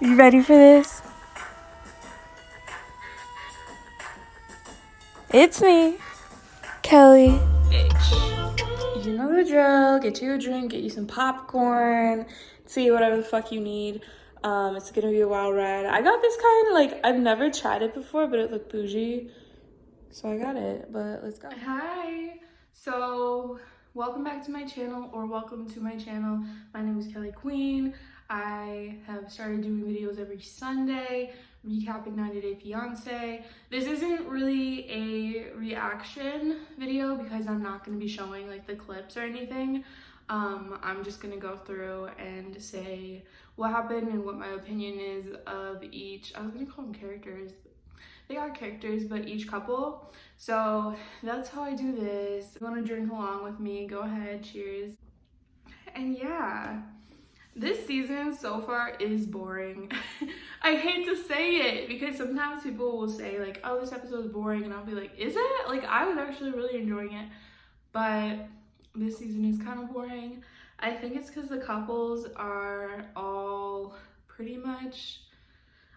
You ready for this? It's me, Kelly. Bitch. You know the drill. Get you a drink, get you some popcorn, see whatever the fuck you need. It's gonna be a wild ride. I got this kind, like, I've never tried it before, but it looked bougie. So I got it, but let's go. Hi. So welcome back to my channel, or welcome to my channel. My name is Kelly Queen. I have started doing videos every Sunday, recapping 90 Day Fiance. This isn't really a reaction video because I'm not going to be showing like the clips or anything. I'm just going to go through and say what happened and what my opinion is of each. I was going to call them characters. They are characters, but each couple. So that's how I do this. If you want to drink along with me, go ahead, cheers. And yeah, this season so far is boring. I hate to say it because sometimes people will say like, oh, this episode is boring, and I'll be like, is it? Like, I was actually really enjoying it, but this season is kind of boring. I think it's because the couples are all pretty much,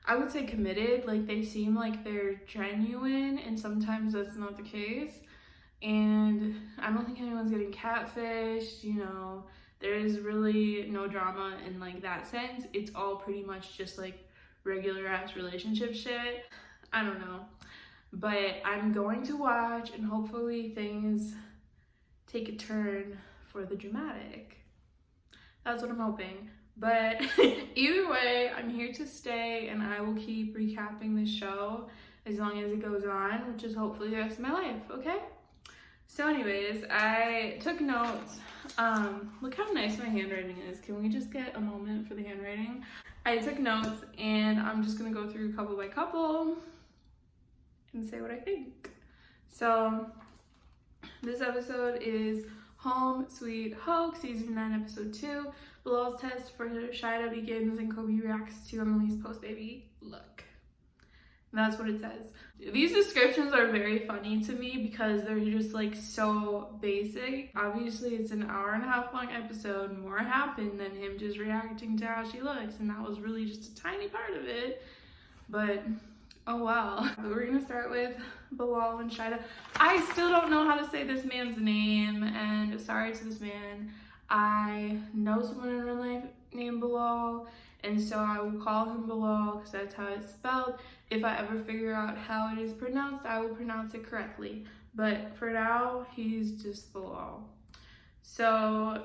I would say, committed. Like, they seem like they're genuine, and sometimes that's not the case. And I don't think anyone's getting catfished, you know. There's really no drama in like that sense. It's all pretty much just like regular ass relationship shit. I don't know. But I'm going to watch, and hopefully things take a turn for the dramatic. That's what I'm hoping. But either way, I'm here to stay, and I will keep recapping the show as long as it goes on, which is hopefully the rest of my life, okay? So anyways, I took notes. Look how nice my handwriting is. Can we just get a moment for the handwriting? I took notes, and I'm just gonna go through couple by couple and say what I think. So this episode is Home Sweet Hoax, season 9, episode 2. Bilal's test for Chida begins, and Kobe reacts to Emily's post-baby look. That's what it says. These descriptions are very funny to me because they're just like so basic. Obviously, it's an hour-and-a-half long episode. More happened than him just reacting to how she looks, and that was really just a tiny part of it. But oh well. We're gonna start with Bilal and Chida. I still don't know how to say this man's name, and sorry to this man. I know someone in real life named Bilal, and so I will call him Bilal because that's how it's spelled. If I ever figure out how it is pronounced, I will pronounce it correctly. But for now, he's just Bilal. So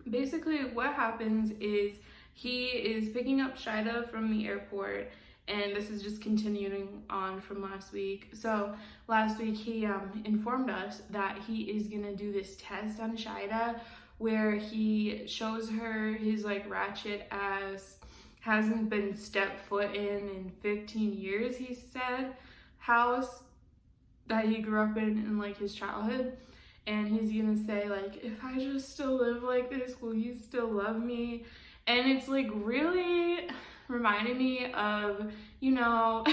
basically what happens is he is picking up Chida from the airport, and this is just continuing on from last week. So last week he informed us that he is gonna do this test on Chida where he shows her his like ratchet ass, hasn't been stepped foot in 15 years, he said, house that he grew up in like his childhood. And he's gonna say like, if I just still live like this, will you still love me? And it's like really reminding me of, you know,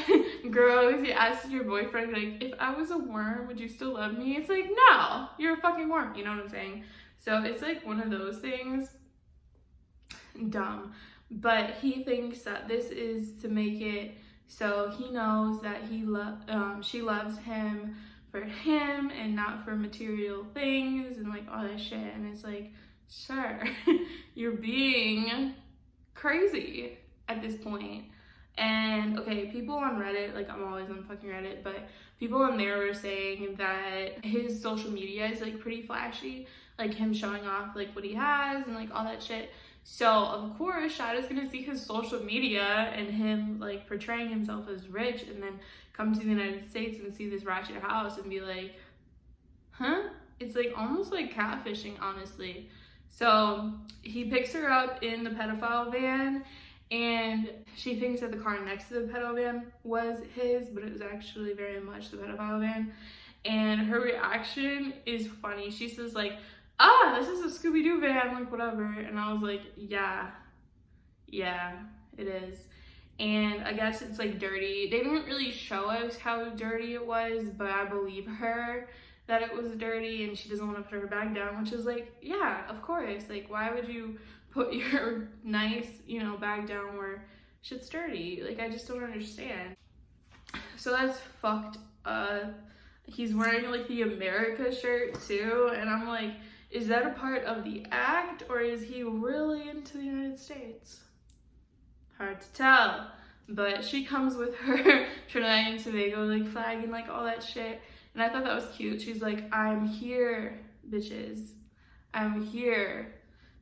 girls, you ask your boyfriend like, if I was a worm, would you still love me? It's like, no, you're a fucking worm, you know what I'm saying? So it's like one of those things. Dumb. But he thinks that this is to make it so he knows that she loves him for him and not for material things and like all that shit. And it's like, sure, you're being crazy at this point. And okay, people on Reddit, like I'm always on fucking Reddit, but people on there were saying that his social media is like pretty flashy, like him showing off like what he has and like all that shit. So of course Chida's gonna see his social media and him like portraying himself as rich, and then come to the United States and see this ratchet house and be like, huh? It's like almost like catfishing, honestly. So he picks her up in the pedophile van, and she thinks that the car next to the pedophile van was his, but it was actually very much the pedophile van. And her reaction is funny. She says like, ah, this is a Scooby-Doo van, like whatever. And I was like, yeah, it is. And I guess it's like dirty. They didn't really show us how dirty it was, but I believe her that it was dirty, and she doesn't want to put her bag down, which is like, yeah, of course. Like, why would you put your nice, you know, bag down where shit's dirty. Like, I just don't understand. So that's fucked up. He's wearing like the America shirt too, and I'm like, is that a part of the act, or is he really into the United States? Hard to tell. But she comes with her Trinidad and Tobago like flag and like all that shit, and I thought that was cute. She's like, I'm here, bitches, I'm here.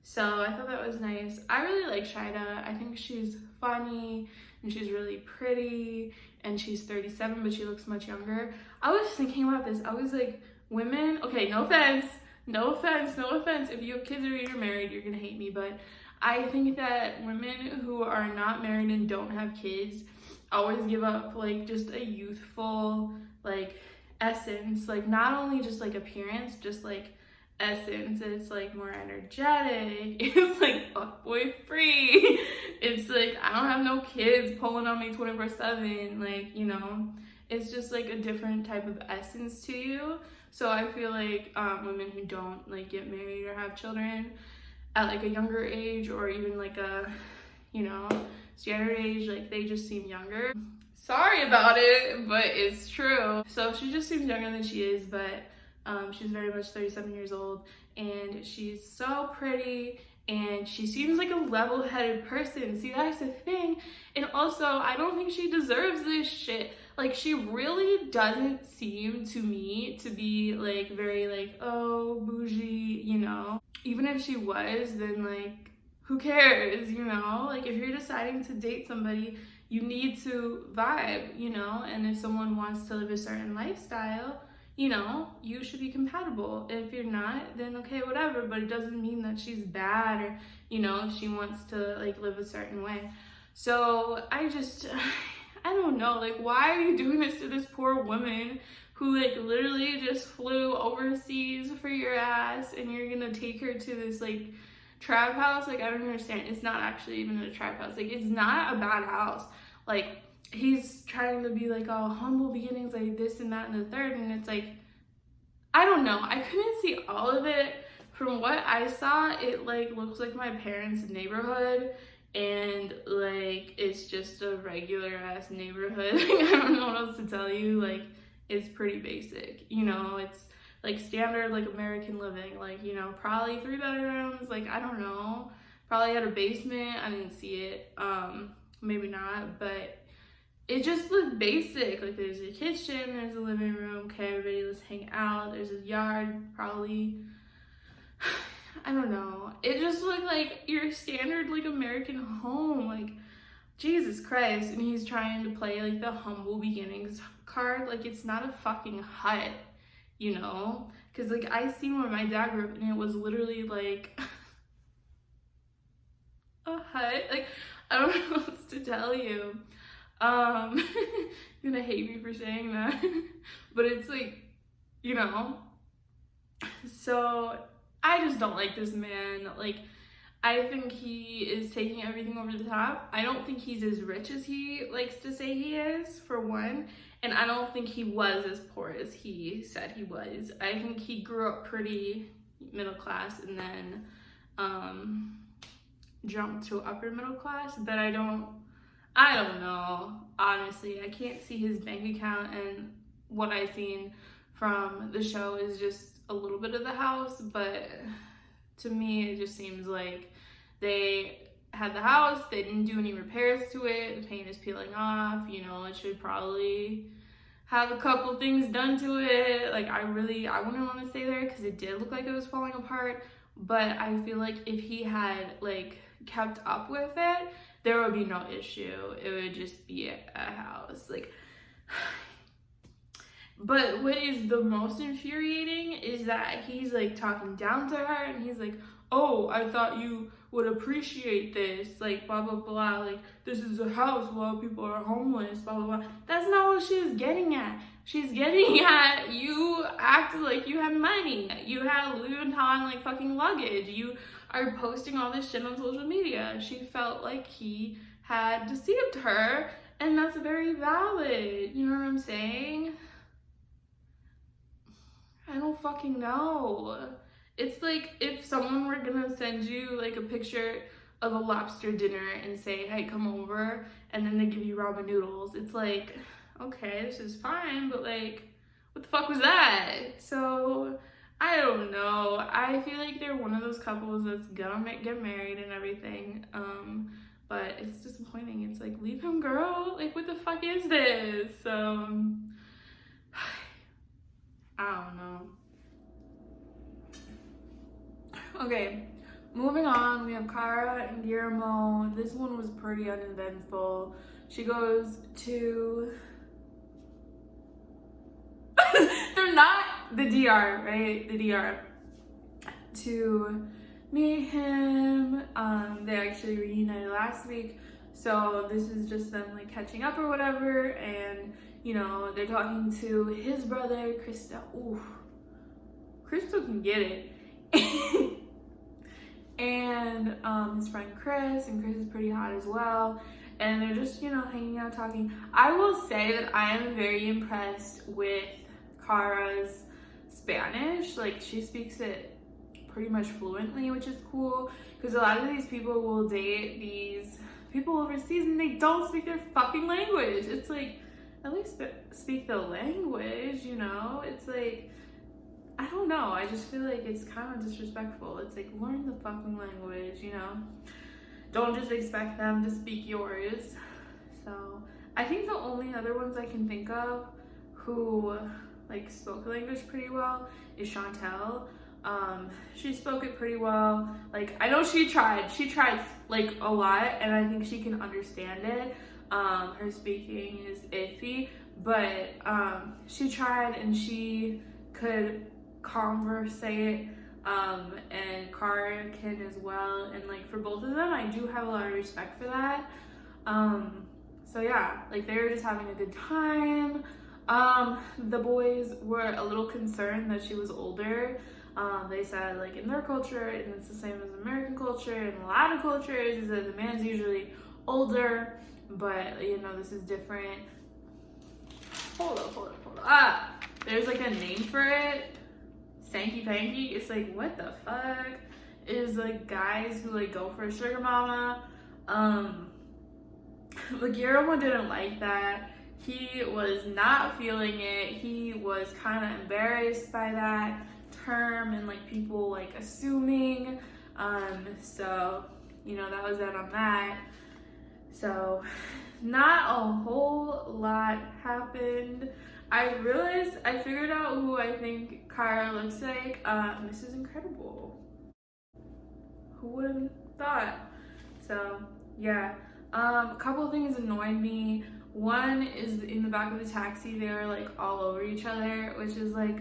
So I thought that was nice. I really like Chida. I think she's funny and she's really pretty, and she's 37, but she looks much younger. I was thinking about this. I was like, women, okay, no offense, no offense, no offense. If you have kids or you're married, you're gonna hate me, but I think that women who are not married and don't have kids always give up like just a youthful like essence, like not only just like appearance, just like essence. It's like more energetic, it's like fuckboy free, it's like I don't have no kids pulling on me 24/7, like, you know, it's just like a different type of essence to you. So I feel like women who don't like get married or have children at like a younger age, or even like a, you know, standard age, like they just seem younger. Sorry about it, but it's true. So she just seems younger than she is, but she's very much 37 years old, and she's so pretty, and she seems like a level-headed person. See, that's the thing. And also, I don't think she deserves this shit. Like, she really doesn't seem to me to be like very like, oh, bougie, you know. Even if she was, then like, who cares, you know? Like, if you're deciding to date somebody, you need to vibe, you know? And if someone wants to live a certain lifestyle, you know, you should be compatible. If you're not, then okay, whatever, but it doesn't mean that she's bad, or, you know, she wants to like live a certain way. So I don't know, like, why are you doing this to this poor woman who like literally just flew overseas for your ass, and you're gonna take her to this like trap house? Like, I don't understand. It's not actually even a trap house. Like, it's not a bad house. Like, he's trying to be like, oh, humble beginnings, like this and that and the third, and it's like, I don't know, I couldn't see all of it. From what I saw, it like looks like my parents' neighborhood, and like it's just a regular ass neighborhood. Like, I don't know what else to tell you. Like, it's pretty basic, you know. It's like standard like American living, like, you know, probably 3 bedrooms, like, I don't know, probably had a basement. I didn't see it, maybe not, but it just looked basic. Like, there's a kitchen, there's a living room, okay, everybody let's hang out, there's a yard, probably. I don't know, it just looked like your standard like American home. Like, Jesus Christ. And he's trying to play like the humble beginnings card. Like, it's not a fucking hut, you know, because like I seen where my dad grew up, and it was literally like a hut. Like, I don't know what else to tell you. You're gonna hate me for saying that, but it's like, you know. So I just don't like this man. Like, I think he is taking everything over the top. I don't think he's as rich as he likes to say he is, for one, and I don't think he was as poor as he said he was. I think he grew up pretty middle class and then jumped to upper middle class, but I don't know, honestly. I can't see his bank account, and what I've seen from the show is just a little bit of the house, but to me it just seems like they had the house, they didn't do any repairs to it, the paint is peeling off, you know, it should probably have a couple things done to it. Like, I wouldn't want to stay there because it did look like it was falling apart, but I feel like if he had like kept up with it, there would be no issue. It would just be a house. Like, but what is the most infuriating is that he's like talking down to her, and he's like, oh, I thought you would appreciate this, like, blah blah blah, like, this is a house while people are homeless, blah blah blah. That's not what she's getting at. She's getting at, you acted like you had money, you had Louis Vuitton like fucking luggage, you are posting all this shit on social media. She felt like he had deceived her, and that's very valid, you know what I'm saying? I don't fucking know. It's like if someone were gonna send you like a picture of a lobster dinner and say, hey, come over, and then they give you ramen noodles. It's like, okay, this is fine, but like, what the fuck was that? So I don't know. I feel like they're one of those couples that's gonna get married and everything. But it's disappointing. It's like, leave him, girl. Like, what the fuck is this? So I don't know. Okay, moving on. We have Cara and Guillermo. This one was pretty uneventful. She goes to they're not the DR, right? The DR to meet him. They actually reunited last week, so this is just them like catching up or whatever. And you know, they're talking to his brother Krista. Ooh, Krista can get it. And his friend Chris, and Chris is pretty hot as well. And they're just, you know, hanging out, talking. I will say that I am very impressed with Cara's Spanish. Like, she speaks it pretty much fluently, which is cool, because a lot of these people will date these people overseas and they don't speak their fucking language. It's like, at least speak the language, you know? It's like, I don't know, I just feel like it's kind of disrespectful. It's like, learn the fucking language, you know? Don't just expect them to speak yours. So I think the only other ones I can think of who like spoke the language pretty well is Chantel. She spoke it pretty well. Like, I know she tried like a lot, and I think she can understand it. Her speaking is iffy, but she tried and she could conversate, and Cara can as well. And like, for both of them, I do have a lot of respect for that. So yeah, like, they were just having a good time. The boys were a little concerned that she was older. They said, like, in their culture, and it's the same as American culture and a lot of cultures, is that the man's usually older, but you know, this is different. Hold up. There's like a name for it. Sanky panky. It's like, what the fuck? Is like guys who like go for a sugar mama. Guillermo didn't like that. He was not feeling it. He was kind of embarrassed by that term and like people like assuming. So, you know, that was that on that. So not a whole lot happened. I figured out who I think Carla looks like. Mrs. Incredible. Who would have thought? So yeah, a couple of things annoyed me. One is in the back of the taxi, they were like all over each other, which is like,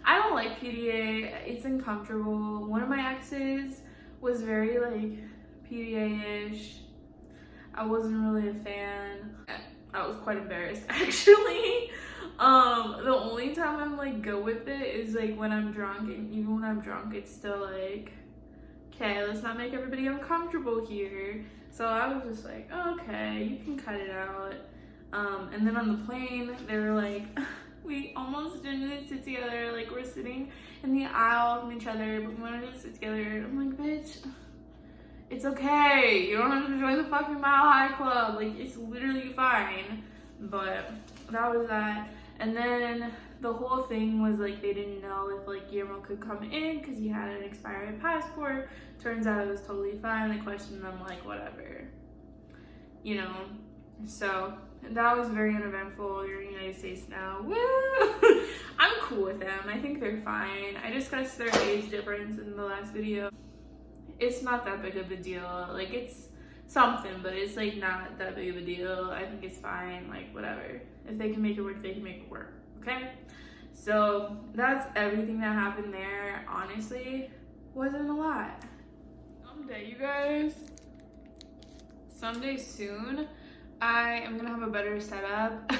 I don't like PDA. It's uncomfortable. One of my exes was very like PDA-ish. I wasn't really a fan. I was quite embarrassed actually. The only time I'm like good with it is like when I'm drunk, and even when I'm drunk, it's still like, okay, let's not make everybody uncomfortable here. So I was just like, okay, you can cut it out. And then on the plane, they were like, we almost didn't sit together. Like, we're sitting in the aisle from each other, but we wanted to sit together. I'm like, bitch, it's okay. You don't have to join the fucking Mile High Club. Like, it's literally fine. But that was that. And then the whole thing was like, they didn't know if like Guillermo could come in because he had an expired passport. Turns out it was totally fine. They questioned them, like, whatever, you know. So that was very uneventful. You're in the United States now. Woo! I'm cool with them. I think they're fine. I discussed their age difference in the last video. It's not that big of a deal. Like, it's something, but it's like not that big of a deal. I think it's fine. Like, whatever. If they can make it work, they can make it work. Okay? So that's everything that happened there. Honestly, wasn't a lot. Someday, you guys. Someday soon, I am gonna have a better setup.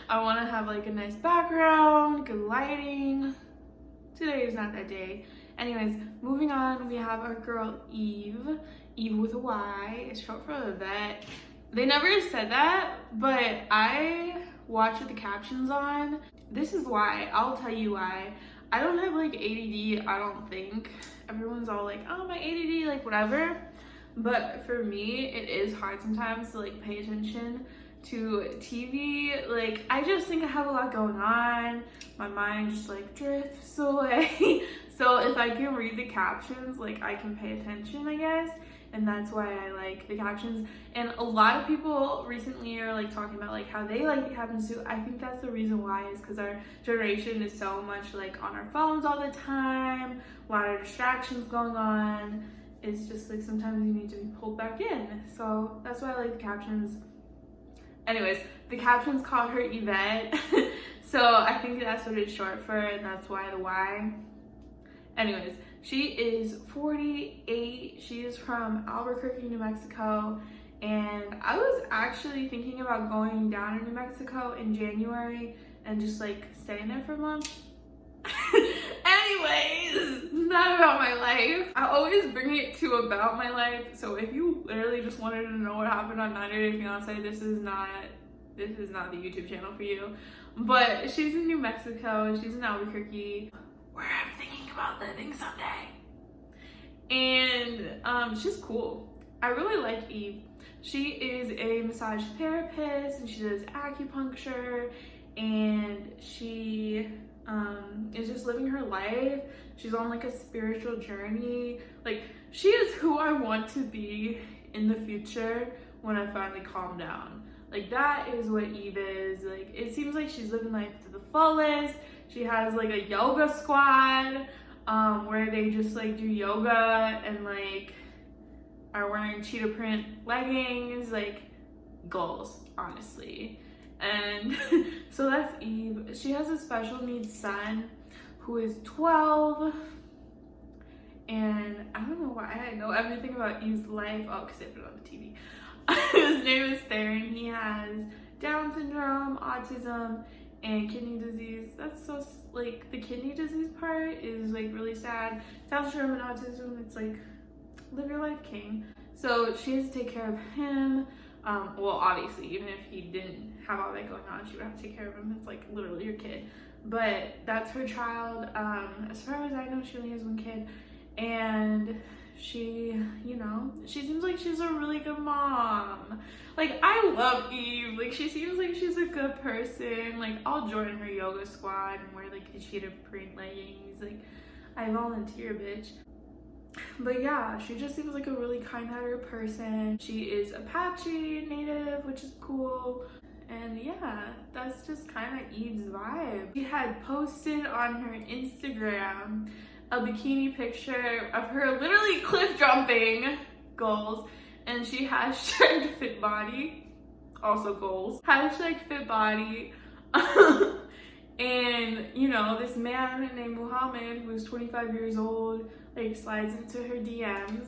I want to have like a nice background, good lighting. Today is not that day. Anyways, moving on, we have our girl Eve with a Y. It's short for Yvette. They never said that, but I watched the captions on. This is why. I'll tell you why. I don't have like ADD, I don't think. Everyone's all like, oh, my ADD, like whatever. But for me, it is hard sometimes to like pay attention to TV. Like, I just think I have a lot going on. My mind just like drifts away. So if I can read the captions, like I can pay attention, I guess. And that's why I like the captions. And a lot of people recently are like talking about like how they like the captions too. I think that's the reason why, is because our generation is so much like on our phones all the time, a lot of distractions going on. It's just like sometimes you need to be pulled back in. So that's why I like the captions. Anyways, the captions called her Yvette. So I think that's what it's short for, and that's why the Y. Anyways, she is 48. She is from Albuquerque, New Mexico. And I was actually thinking about going down to New Mexico in January and just like staying there for a month. Anyways, not about my life. I always bring it to about my life. So if you literally just wanted to know what happened on 90 Day Fiance, this is not the YouTube channel for you. But she's in New Mexico. She's in Albuquerque, where I'm thinking about living someday. And she's cool. I really like Eve. She is a massage therapist and she does acupuncture, and she is just living her life. She's on like a spiritual journey. Like, she is who I want to be in the future when I finally calm down. Like, that is what Eve is. Like, it seems like she's living life to the fullest. She has like a yoga squad where they just like do yoga and like are wearing cheetah print leggings. Like, goals, honestly. And so that's Eve. She has a special needs son who is 12. And I don't know why I know everything about Eve's life. Oh, because I put it on the TV. His name is Theron. He has Down syndrome, autism, and kidney disease. That's so, like, the kidney disease part is like really sad. Down syndrome and autism, it's like, live your life, king. So she has to take care of him. Well, obviously, even if he didn't have all that going on, she would have to take care of him. It's like literally your kid. But that's her child. As far as I know, she only has one kid. And she, you know, she seems like she's a really good mom. Like, I love Eve. Like, she seems like she's a good person. Like, I'll join her yoga squad and wear like the cheetah print leggings. Like, I volunteer, bitch. But yeah, she just seems like a really kind-hearted person. She is Apache native, which is cool. And yeah, that's just kind of Eve's vibe. She had posted on her Instagram a bikini picture of her literally cliff jumping, goals, and she hashtagged fit body, also goals, hashtag fit body. And you know, this man named Mohamed, who's 25 years old, like slides into her DMs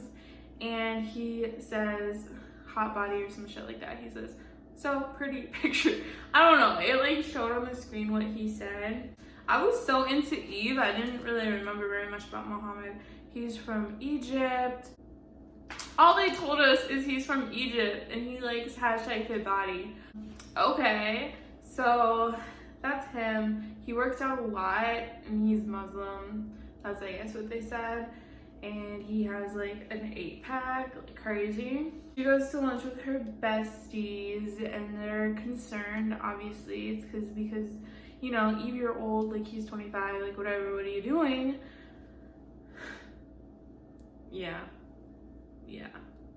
and he says hot body or some shit like that. He says, so pretty picture. I don't know, it like showed on the screen what he said. I was so into Eve, I didn't really remember very much about Mohamed. He's from Egypt. All they told us is he's from Egypt and he likes hashtag fit body. Okay, so that's him. He works out a lot and he's Muslim. That's, I guess, what they said. And he has like an 8-pack, like crazy. She goes to lunch with her besties and they're concerned, obviously. It's because, you know, Eve, you're old, like he's 25, like whatever, what are you doing? Yeah,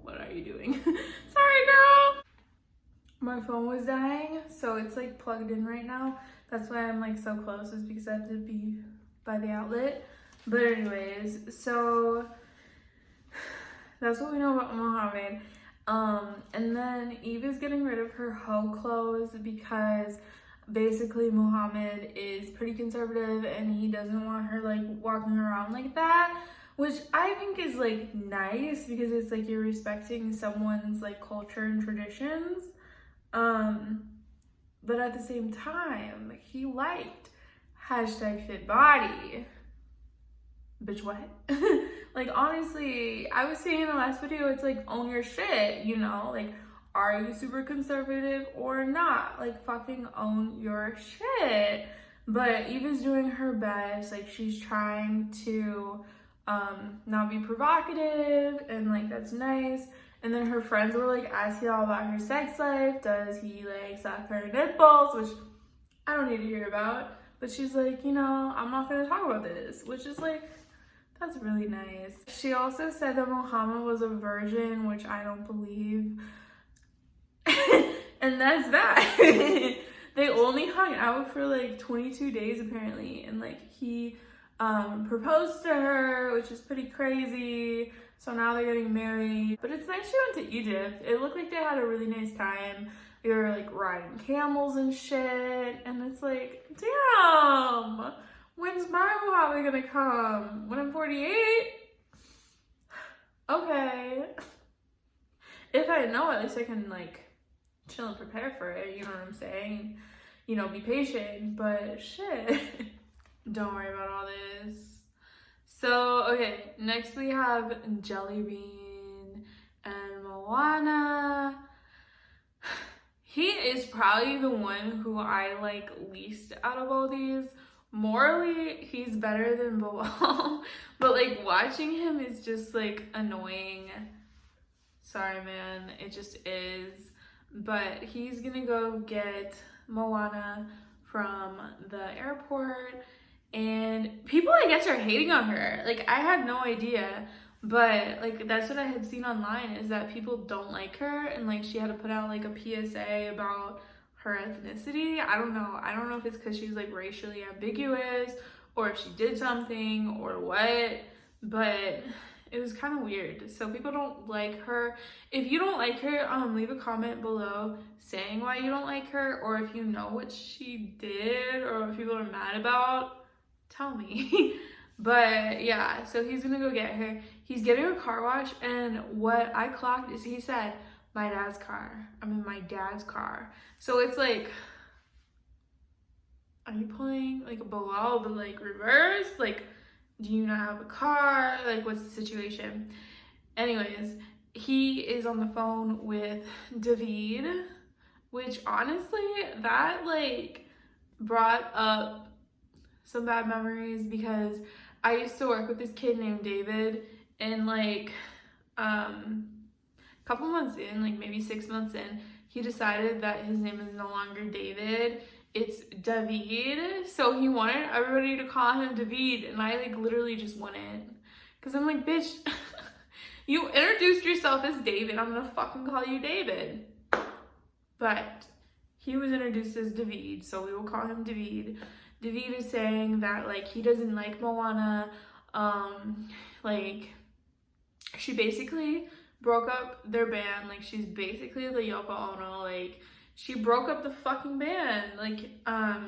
what are you doing? Sorry, girl. My phone was dying, so it's like plugged in right now. That's why I'm like so close, is because I have to be by the outlet. But anyways, so that's what we know about Mohamed. And then Eve is getting rid of her hoe clothes because basically Mohamed is pretty conservative and he doesn't want her like walking around like that, which I think is like nice because it's like you're respecting someone's like culture and traditions. But at the same time, he liked hashtag fit body. Bitch, what? Like, honestly, I was saying in the last video, it's like, own your shit, you know? Like, are you super conservative or not? Like, fucking own your shit. But Eve is doing her best. Like, she's trying to not be provocative, and like, that's nice. And then her friends were like asking all about her sex life. Does he like suck her nipples? Which I don't need to hear about. But she's like, you know, I'm not gonna talk about this, which is like, that's really nice. She also said that Mohamed was a virgin, which I don't believe. And that's that. They only hung out for like 22 days apparently. And like he proposed to her, which is pretty crazy. So now they're getting married. But it's nice she went to Egypt. It looked like they had a really nice time. They were like riding camels and shit. And it's like, damn, when's my Mohamed gonna come? When I'm 48? Okay. If I know, at least I can like chill and prepare for it, you know what I'm saying? You know, be patient, but shit. Don't worry about all this. So, okay, next we have Jelly Bean and Moana. He is probably the one who I like least out of all these. Morally, he's better than Bilal, but like watching him is just like annoying. Sorry, man, it just is. But he's gonna go get Moana from the airport, and people I guess are hating on her. Like, I had no idea, but like that's what I had seen online, is that people don't like her, and like she had to put out like a PSA about her ethnicity. I don't know if it's because she's like racially ambiguous, or if she did something or what, but it was kind of weird. So people don't like her. If you don't like her, leave a comment below saying why you don't like her, or if you know what she did or what people are mad about, tell me. But yeah, so he's gonna go get her. He's getting a car wash, and what I clocked is he said, my dad's car. I'm in my dad's car. So it's like, are you pulling like a Bilal but like reverse? Like, do you not have a car? Like, what's the situation? Anyways, he is on the phone with David, which honestly, that like brought up some bad memories, because I used to work with this kid named David, and like couple months in, like maybe 6 months in, he decided that his name is no longer David, it's David. So he wanted everybody to call him David, and I like literally just wouldn't, because I'm like, bitch, you introduced yourself as David, I'm gonna fucking call you David. But he was introduced as David, so we will call him David. David is saying that like he doesn't like Moana, like she basically broke up their band. Like, she's basically the Yoko Ono. Like, she broke up the fucking band. Like,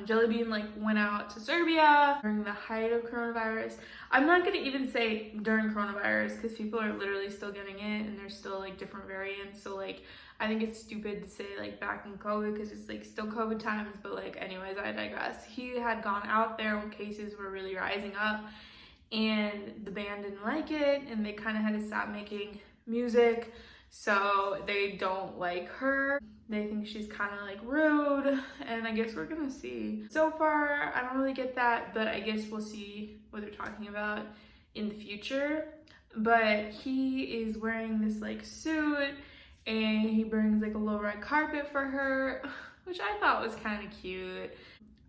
Jelly Bean like went out to Serbia during the height of coronavirus. I'm not gonna even say during coronavirus, because people are literally still getting it, and there's still like different variants. So like, I think it's stupid to say like back in COVID, because it's like still COVID times. But like, anyways, I digress. He had gone out there when cases were really rising up, and the band didn't like it, and they kind of had to stop making music, so they don't like her. They think she's kind of like rude, and I guess we're gonna see. So far, I don't really get that, but I guess we'll see what they're talking about in the future. But he is wearing this like suit, and he brings like a little red carpet for her, which I thought was kind of cute.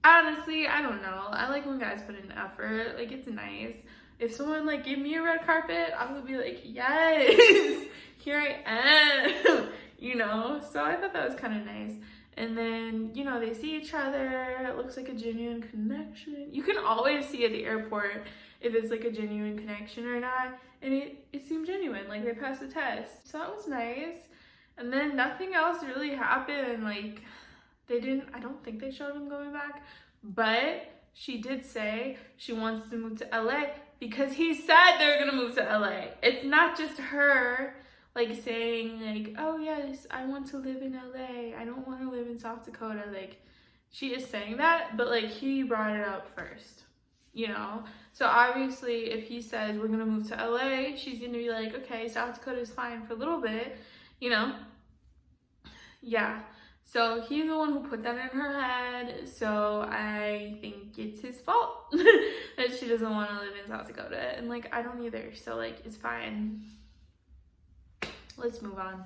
Honestly, I don't know. I like when guys put in effort. Like, it's nice. If someone like gave me a red carpet, I would be like, yes, here I am, you know? So I thought that was kind of nice. And then, you know, they see each other. It looks like a genuine connection. You can always see at the airport if it's like a genuine connection or not. And it seemed genuine, like they passed the test. So that was nice. And then nothing else really happened. Like, I don't think they showed him going back, but she did say she wants to move to LA, because he said they're gonna move to LA. It's not just her like saying like, oh yes, I want to live in LA, I don't want to live in South Dakota. Like, she is saying that, but like he brought it up first, you know? So obviously if he says we're gonna move to LA, she's gonna be like, okay, South Dakota is fine for a little bit, you know? Yeah. So he's the one who put that in her head, so I think it's his fault that she doesn't want to live in South Dakota, and like, I don't either, so like, it's fine. let's move on.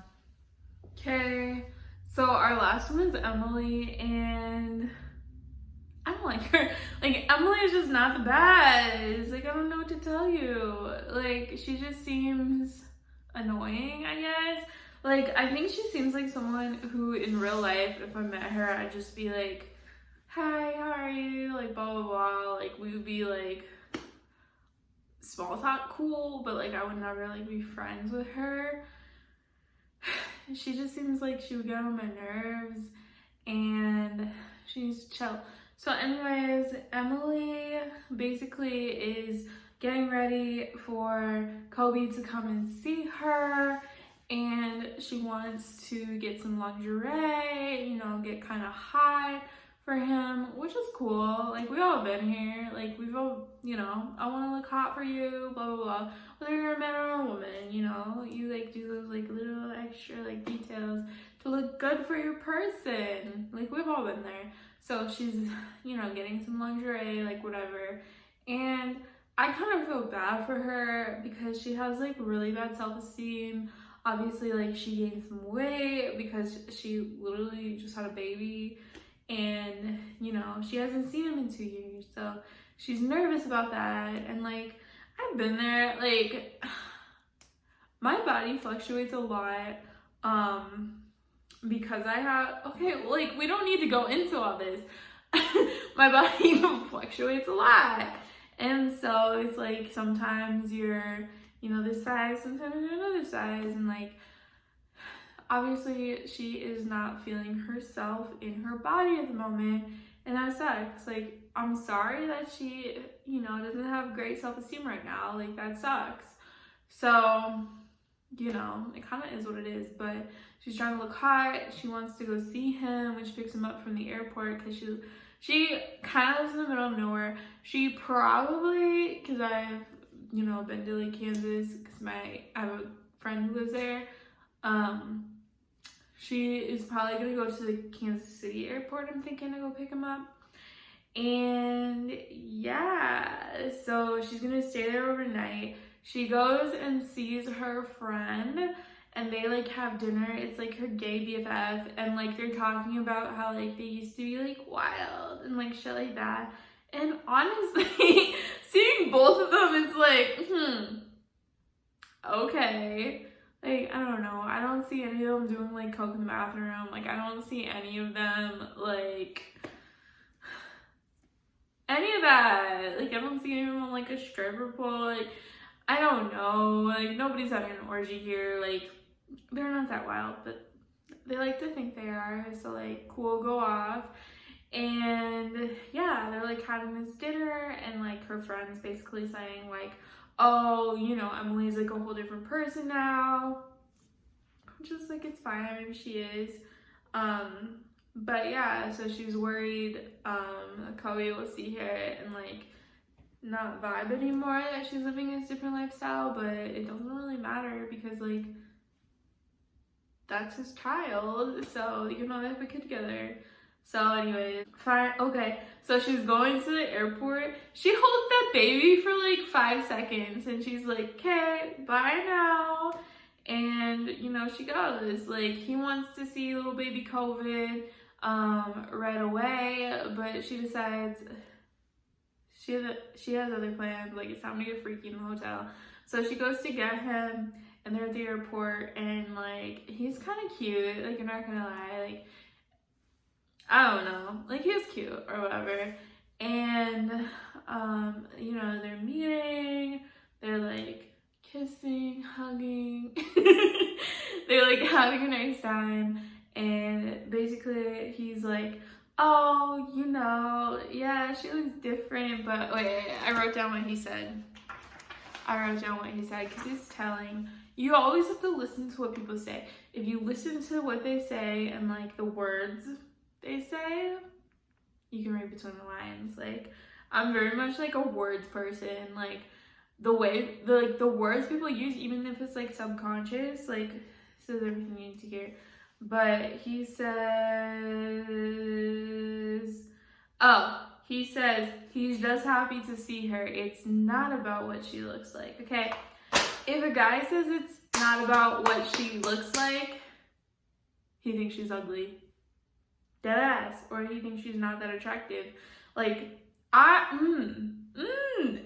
Okay, so our last one is Emily, and I don't like her. Like, Emily is just not the best. Like, I don't know what to tell you. Like, she just seems annoying, I guess. Like, I think she seems like someone who in real life, if I met her, I'd just be like, hi, how are you? Like, blah, blah, blah. Like, we would be like small talk cool, but like I would never like be friends with her. She just seems like she would get on my nerves, and she's chill. So anyways, Emily basically is getting ready for Kobe to come and see her, and she wants to get some lingerie, you know, get kind of high for him, which is cool. Like, we all been here. Like, we've all, you know, I want to look hot for you, blah, blah, blah. Whether you're a man or a woman, you know, you, like, do those, like, little extra, like, details to look good for your person. Like, we've all been there. So she's, you know, getting some lingerie, like, whatever. And I kind of feel bad for her because she has, like, really bad self-esteem. Obviously, like, she gained some weight because she literally just had a baby. And, you know, she hasn't seen him in 2 years. So she's nervous about that. And, like, I've been there. Like, my body fluctuates a lot. Because I have, okay, like, we don't need to go into all this. My body fluctuates a lot. And so it's like sometimes you're, you know, this size, sometimes you're another size. And like, obviously she is not feeling herself in her body at the moment. And that sucks. Like, I'm sorry that she, you know, doesn't have great self-esteem right now. Like, that sucks. So, you know, it kind of is what it is. But she's trying to look hot. She wants to go see him when she picks him up from the airport because she kind of lives in the middle of nowhere. She probably, because I've, you know, been to like Kansas because I have a friend who lives there. She is probably gonna go to the Kansas City airport, I'm thinking, to go pick him up. And yeah, so she's gonna stay there overnight. She goes and sees her friend, and they like have dinner. It's like her gay BFF, and like they're talking about how like they used to be like wild and like shit like that. And honestly, seeing both of them, it's like, okay. Like, I don't know. I don't see any of them doing like coke in the bathroom. Like, I don't see any of them like any of that. Like, I don't see any of them on like a stripper pole. Like, I don't know. Like, nobody's having an orgy here. Like, they're not that wild, but they like to think they are. So like, cool, go off. And yeah, they're like having this dinner, and like her friend's basically saying like, oh, you know, Emily's like a whole different person now. Just like, it's fine, maybe she is. But yeah, so she's worried Chloe will see her and like not vibe anymore, that she's living this different lifestyle. But it doesn't really matter because like, that's his child, so you know, they have a kid together. So anyways, fine. Okay, so she's going to the airport. She holds that baby for like 5 seconds, and she's like, okay, bye now. And you know, she goes. Like, he wants to see little baby COVID right away, but she decides she has other plans. Like, it's time to get freaky in the hotel. So she goes to get him, and they're at the airport, and like, he's kind of cute. Like, I'm not gonna lie. Like, I don't know, like, he was cute or whatever. And you know, they're meeting, they're like kissing, hugging, they're like having a nice time. And basically he's like, oh, you know, yeah, she looks different. But wait, I wrote down what he said. Because he's telling, you always have to listen to what people say. If you listen to what they say and like the words they say, you can read between the lines. Like, I'm very much like a words person. Like, the way the words people use, even if it's like subconscious, like, says everything you need to hear. But he says, he's just happy to see her. It's not about what she looks like. Okay, if a guy says it's not about what she looks like, he thinks she's ugly. Dead ass. Or he thinks she's not that attractive. Like,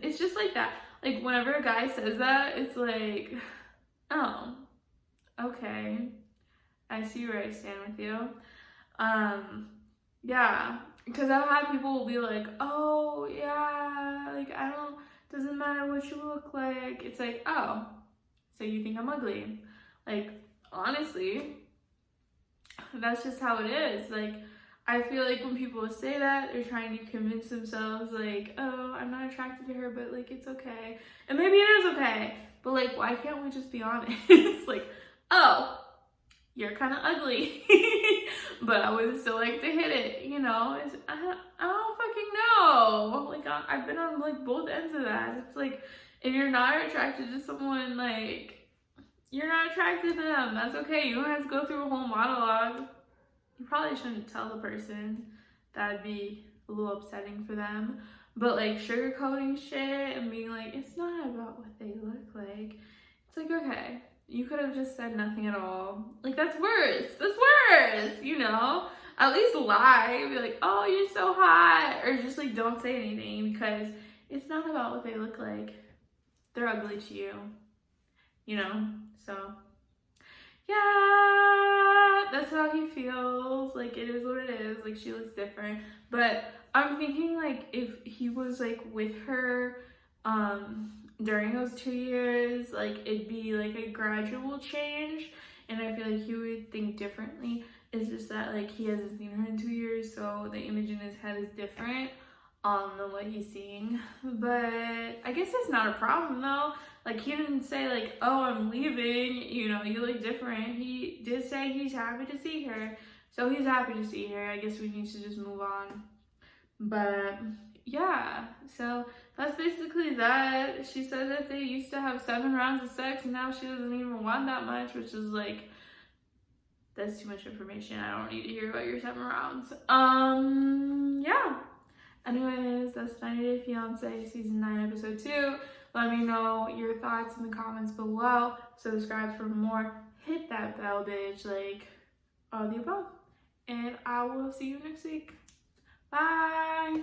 it's just like that. Like, whenever a guy says that, it's like, oh, okay. I see where I stand with you. Yeah. Because I've had people be like, oh, yeah, like, doesn't matter what you look like. It's like, oh, so you think I'm ugly. Like, honestly, that's just how it is. Like, I feel like when people say that, they're trying to convince themselves, like, oh, I'm not attracted to her, but, like, it's okay. And maybe it is okay. But, like, why can't we just be honest? Like, oh, you're kind of ugly. But I would still like to hit it, you know? I don't fucking know. Like, I've been on, like, both ends of that. It's like, if you're not attracted to someone, like, you're not attracted to them. That's okay. You don't have to go through a whole monologue. You probably shouldn't tell the person. That'd be a little upsetting for them. But, like, sugarcoating shit and being like, it's not about what they look like. It's like, okay, you could have just said nothing at all. Like, that's worse. That's worse, you know? At least lie. Be like, oh, you're so hot. Or just, like, don't say anything, because it's not about what they look like. They're ugly to you, you know? So, yeah, that's how he feels. Like, it is what it is. Like, she looks different. But I'm thinking, like, if he was, like, with her during those 2 years, like, it'd be, like, a gradual change. And I feel like he would think differently. It's just that, like, he hasn't seen her in 2 years, so the image in his head is different than what he's seeing. But I guess it's not a problem, though. Like, he didn't say, like, oh, I'm leaving, you know, you look different. He did say he's happy to see her. So he's happy to see her. I guess we need to just move on. But, yeah. So that's basically that. She said that they used to have 7 rounds of sex, and now she doesn't even want that much, which is, like, that's too much information. I don't need to hear about your 7 rounds. Yeah. Anyways, that's 90 Day Fiance Season 9, Episode 2. Let me know your thoughts in the comments below. Subscribe for more. Hit that bell, bitch. Like, all the above. And I will see you next week. Bye.